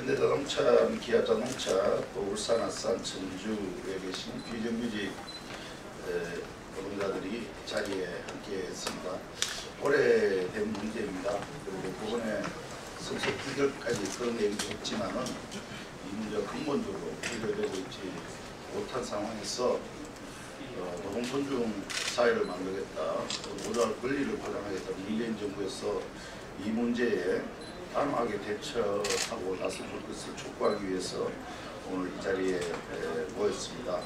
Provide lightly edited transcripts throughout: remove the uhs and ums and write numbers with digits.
현대자동차, 기아자동차, 또 울산, 아산, 전주에 계신 비정규직 노동자들이 자리에 함께했습니다. 오래된 문제입니다. 그리고 법원에 선서 판결까지 그런 얘기도 했지만은 이 문제가 근본적으로 해결되고 있지 못한 상황에서 노동 존중 사회를 만들겠다, 노동자의 권리를 보장하겠다, 문재인 정부에서 이 문제에 단호하게 대처하고 나설 것을 촉구하기 위해서 오늘 이 자리에 모였습니다.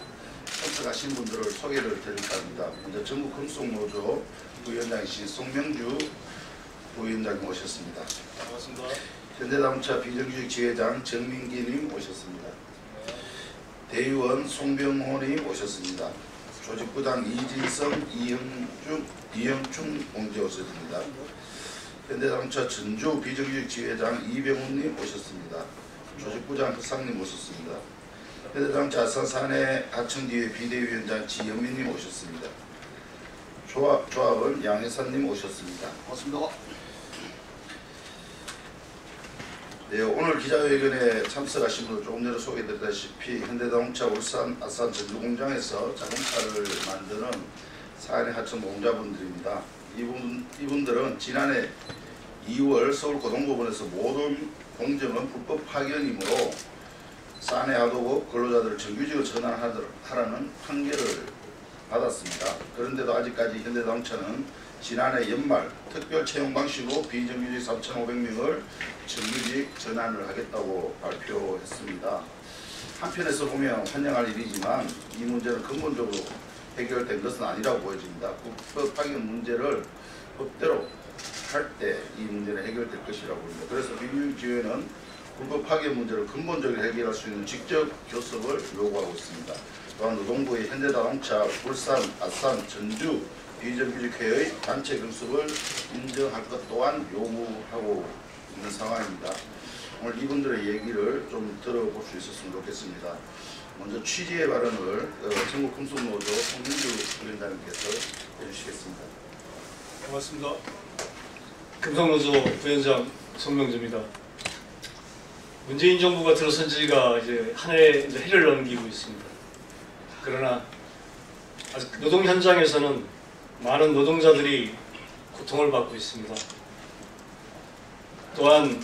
참석하신 분들을 소개를 드릴까 합니다. 먼저 전국금속노조 부위원장이신 송명주 부위원장님 오셨습니다. 반갑습니다. 현대자동차 비정규직 지회장 정민기님 오셨습니다. 대의원 송병호님 오셨습니다. 조직부장 이진성, 이영충 공재 오셨습니다. 현대자동차 전주 비정규직 지회장 이병훈님 오셨습니다. 조직부장 흑상님 오셨습니다. 현대자동차 아산 사내 하청지회 비대위원장 지현민님 오셨습니다. 조합원 양혜산님 오셨습니다. 반갑습니다. 네, 오늘 기자회견에 참석하신 분들 조금 전에 소개드렸다시피 현대자동차 울산, 아산, 전주 공장에서 자동차를 만드는 사내 하청 노동자분들입니다. 이분들은 지난해 2월 서울고등법원에서 모든 공정은 불법 파견이므로 사내 하도급 근로자들을 정규직으로 전환하라는 판결을 받았습니다. 그런데도 아직까지 현대자동차는 지난해 연말 특별 채용 방식으로 비정규직 3,500명을 정규직 전환을 하겠다고 발표했습니다. 한편에서 보면 환영할 일이지만 이 문제는 근본적으로 해결된 것은 아니라고 보여집니다. 불법 파견 문제를 법대로 할 때 이 문제는 해결될 것이라고 봅니다. 그래서 비정규직지회는 불법 파견 문제를 근본적으로 해결할 수 있는 직접 교섭을 요구하고 있습니다. 또한 노동부의 현대자동차, 울산, 아산, 전주 비정규직회의 단체 교섭을 인정할 것 또한 요구하고 있는 상황입니다. 오늘 이분들의 얘기를 좀 들어볼 수 있었으면 좋겠습니다. 먼저 취지의 발언을 전국금속노조 송민주 부위원장님께서 해주시겠습니다. 반갑습니다. 금속노조 부위원장 송명주입니다. 문재인 정부가 들어선 지가 이제 한 해 해를 넘기고 있습니다. 그러나 아직 노동 현장에서는 많은 노동자들이 고통을 받고 있습니다. 또한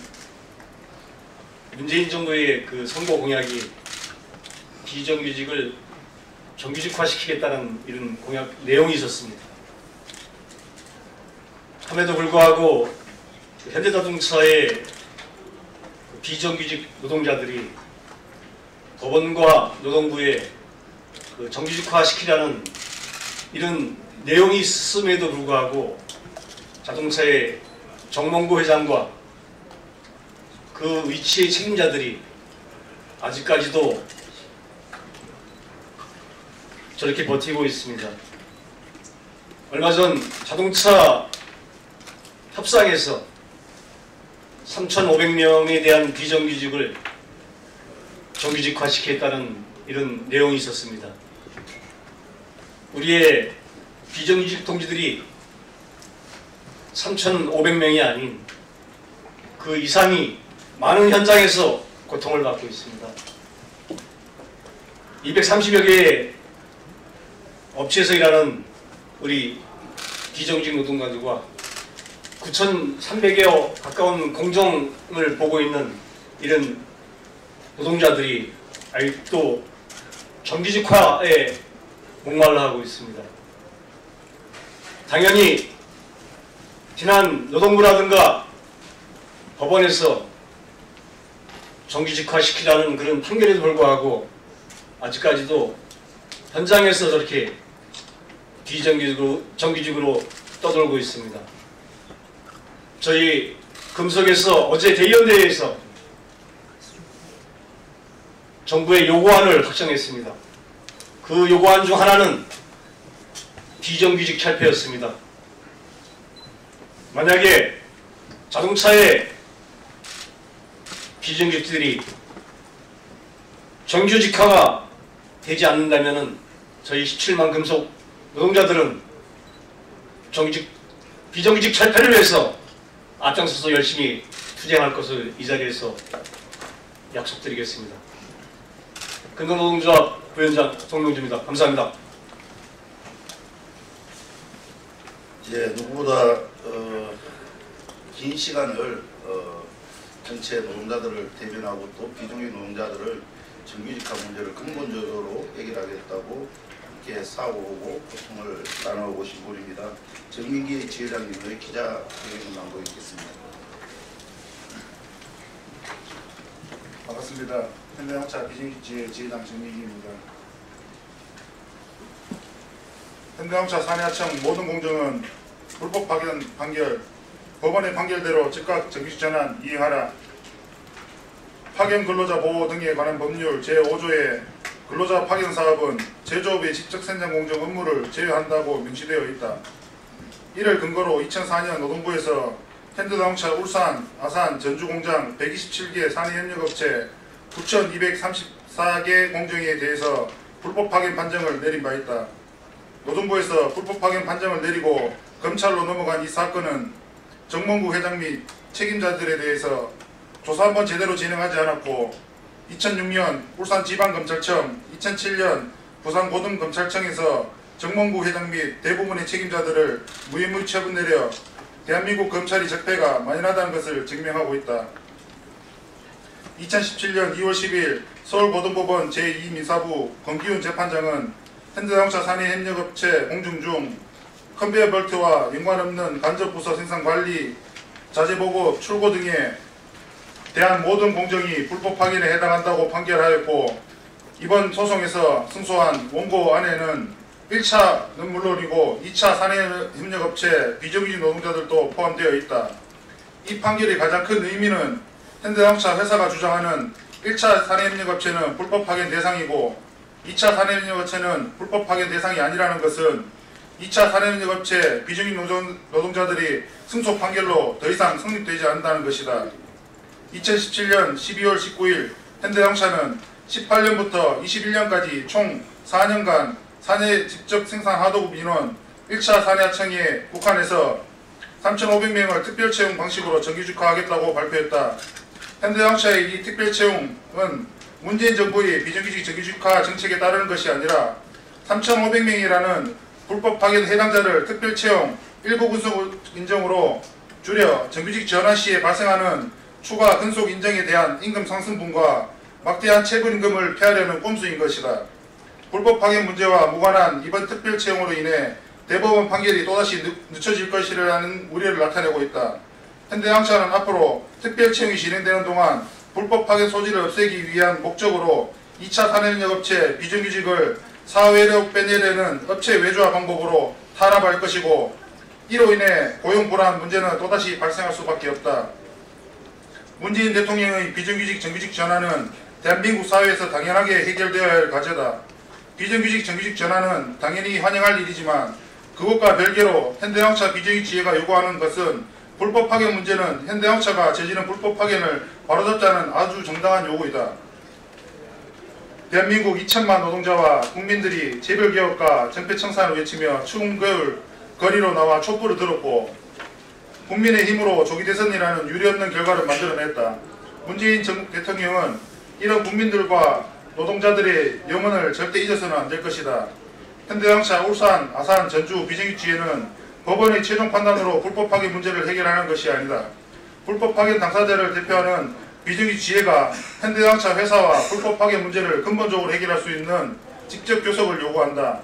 문재인 정부의 그 선거 공약이 비정규직을 정규직화시키겠다는 이런 공약 내용이 있었습니다. 함에도 불구하고 현대자동차의 비정규직 노동자들이 법원과 노동부에 정규직화시키라는 이런 내용이 있음에도 불구하고 자동차의 정몽구 회장과 그 위치의 책임자들이 아직까지도 저렇게 버티고 있습니다. 얼마 전 자동차 협상에서 3,500명에 대한 비정규직을 정규직화시키겠다는 이런 내용이 있었습니다. 우리의 비정규직 동지들이 3,500명이 아닌 그 이상이 많은 현장에서 고통을 받고 있습니다. 230여 개의 업체에서 일하는 우리 비정규직 노동자들과 9,300여 가까운 공정을 보고 있는 이런 노동자들이 아직도 정규직화에 목말라 하고 있습니다. 당연히 지난 노동부라든가 법원에서 정규직화시키라는 그런 판결에도 불구하고 아직까지도 현장에서 저렇게 비정규직으로 떠돌고 있습니다. 저희 금속에서 어제 대의원대회에서 정부의 요구안을 확정했습니다. 그 요구안 중 하나는 비정규직 철폐였습니다. 만약에 자동차의 비정규직들이 정규직화가 되지 않는다면 저희 17만 금속 노동자들은 비정규직 철폐를 위해서 앞장서서 열심히 투쟁할 것을 이 자리에서 약속드리겠습니다. 근동노동조합 부위원장 송명주입니다. 감사합니다. 예, 누구보다 긴 시간을 전체 노동자들을 대변하고 또 비정규직 노동자들을 정규직화 문제를 근본적으로 해결하겠다고 함께 싸워오고 고통을 나눠오신 분입니다. 정민기 지회장님의 기자회견을 남겨있겠습니다. 반갑습니다. 현대영차 비정규직 지회장 정민기입니다. 현대영차 사내하청 모든 공정은 불법 파견 판결, 법원의 판결대로 즉각 정규직 전환 이행하라. 파견 근로자 보호 등에 관한 법률 제5조에 근로자 파견 사업은 제조업의 직접 생산 공정 업무를 제외한다고 명시되어 있다. 이를 근거로 2004년 노동부에서 현대자동차 울산, 아산, 전주 공장 127개 사내협력업체 9,234개 공정에 대해서 불법 파견 판정을 내린 바 있다. 노동부에서 불법 파견 판정을 내리고 검찰로 넘어간 이 사건은 정몽구 회장 및 책임자들에 대해서 조사 한번 제대로 진행하지 않았고 2006년 울산지방검찰청, 2007년 부산고등검찰청에서 정몽구 회장 및 대부분의 책임자들을 무혐의 처분 내려 대한민국 검찰의 적폐가 만연하다는 것을 증명하고 있다. 2017년 2월 10일 서울고등법원 제2민사부 권기훈 재판장은 현대자동차 사내협력업체 공중 중 컨베이어 벨트와 연관없는 간접부서 생산관리, 자재보급, 출고 등에 대한 모든 공정이 불법 파견에 해당한다고 판결하였고 이번 소송에서 승소한 원고 안에는 1차는 물론이고 2차 사내협력업체 비정규직 노동자들도 포함되어 있다. 이 판결의 가장 큰 의미는 현대자동차 회사가 주장하는 1차 사내협력업체는 불법 파견 대상이고 2차 사내협력업체는 불법 파견 대상이 아니라는 것은 2차 사내협력업체 비정규직 노동자들이 승소 판결로 더 이상 성립되지 않는다는 것이다. 2017년 12월 19일 현대자동차는 18년부터 21년까지 총 4년간 사내 직접 생산 하도급 인원 1차 사내하청에 국한해서 3,500명을 특별채용 방식으로 정규직화하겠다고 발표했다. 현대자동차의 이 특별채용은 문재인 정부의 비정규직 정규직화 정책에 따르는 것이 아니라 3,500명이라는 불법 파견 해당자를 특별채용 일부 근속 인정으로 줄여 정규직 전환 시에 발생하는 추가 근속 인정에 대한 임금 상승분과 막대한 체불임금을 피하려는 꼼수인 것이다. 불법 파견 문제와 무관한 이번 특별 채용으로 인해 대법원 판결이 또다시 늦춰질 것이라는 우려를 나타내고 있다. 현대자동차는 앞으로 특별 채용이 진행되는 동안 불법 파견 소지를 없애기 위한 목적으로 2차 사내협력업체 비정규직을 사회력 빼내려는 업체 외주화 방법으로 탄압할 것이고 이로 인해 고용 불안 문제는 또다시 발생할 수밖에 없다. 문재인 대통령의 비정규직 정규직 전환은 대한민국 사회에서 당연하게 해결되어야 할 과제다. 비정규직 정규직 전환은 당연히 환영할 일이지만 그것과 별개로 현대자동차 비정규직 지회가 요구하는 것은 불법 파견 문제는 현대자동차가 저지른 불법 파견을 바로잡자는 아주 정당한 요구이다. 대한민국 2천만 노동자와 국민들이 재벌개혁과 정폐청산을 외치며 추운 겨울 거리로 나와 촛불을 들었고 국민의 힘으로 조기 대선이라는 유례없는 결과를 만들어냈다. 문재인 대통령은 이런 국민들과 노동자들의 영혼을 절대 잊어서는 안 될 것이다. 현대자동차 울산, 아산, 전주 비정규직지회는 법원의 최종 판단으로 불법 파견 문제를 해결하는 것이 아니다. 불법 파견 당사자를 대표하는 비정규직지회가 현대자동차 회사와 불법 파견 문제를 근본적으로 해결할 수 있는 직접 교섭을 요구한다.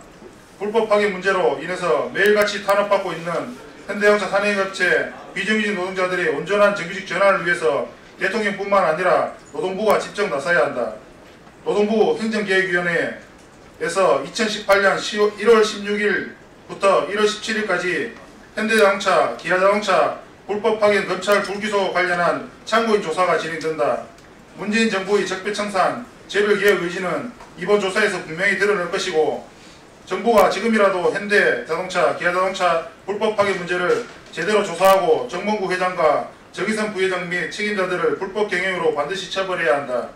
불법 파견 문제로 인해서 매일같이 탄압받고 있는 현대자동차 사내협력업체 비정규직 노동자들의 온전한 정규직 전환을 위해서 대통령뿐만 아니라 노동부가 직접 나서야 한다. 노동부 행정개혁위원회에서 2018년 1월 16일부터 1월 17일까지 현대자동차, 기아자동차 불법 파견 검찰 불기소 관련한 참고인 조사가 진행된다. 문재인 정부의 적폐청산, 재벌개혁 의지는 이번 조사에서 분명히 드러날 것이고 정부가 지금이라도 현대자동차, 기아자동차 불법 파견 문제를 제대로 조사하고 정몽구 회장과 정의선 부회장 및 책임자들을 불법 경영으로 반드시 처벌해야 한다.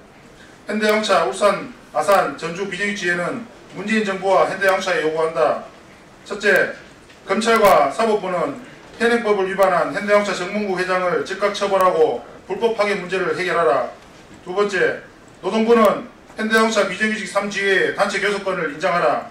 현대자동차, 울산, 아산, 전주 비정규직지회는 문재인 정부와 현대자동차에 요구한다. 첫째, 검찰과 사법부는 현행법을 위반한 현대자동차 정몽구 회장을 즉각 처벌하고 불법 파견 문제를 해결하라. 두 번째, 노동부는 현대자동차 비정규직 3지회의 단체 교섭권을 인정하라.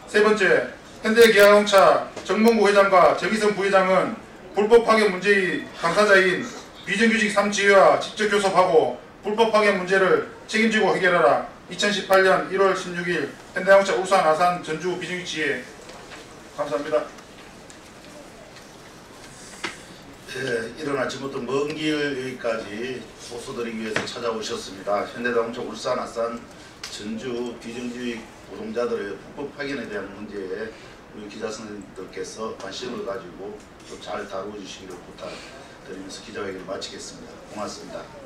세 번째, 현대기아자동차 정몽구 회장과 정희선 부회장은 불법 파견 문제의 당사자인 비정규직 3지회와 직접 교섭하고 불법 파견 문제를 책임지고 해결하라. 2018년 1월 16일 현대자동차 울산, 아산, 전주 비정규직 지회. 감사합니다. 이른 아침부터 먼 길 여기까지 호소드리기 위해서 찾아오셨습니다. 현대자동차 울산, 아산, 전주 비정규직 노동자들의 불법 파견에 대한 문제에 우리 기자 선생님들께서 관심을 가지고 또 잘 다루어 주시기를 부탁드리면서 기자회견을 마치겠습니다. 고맙습니다.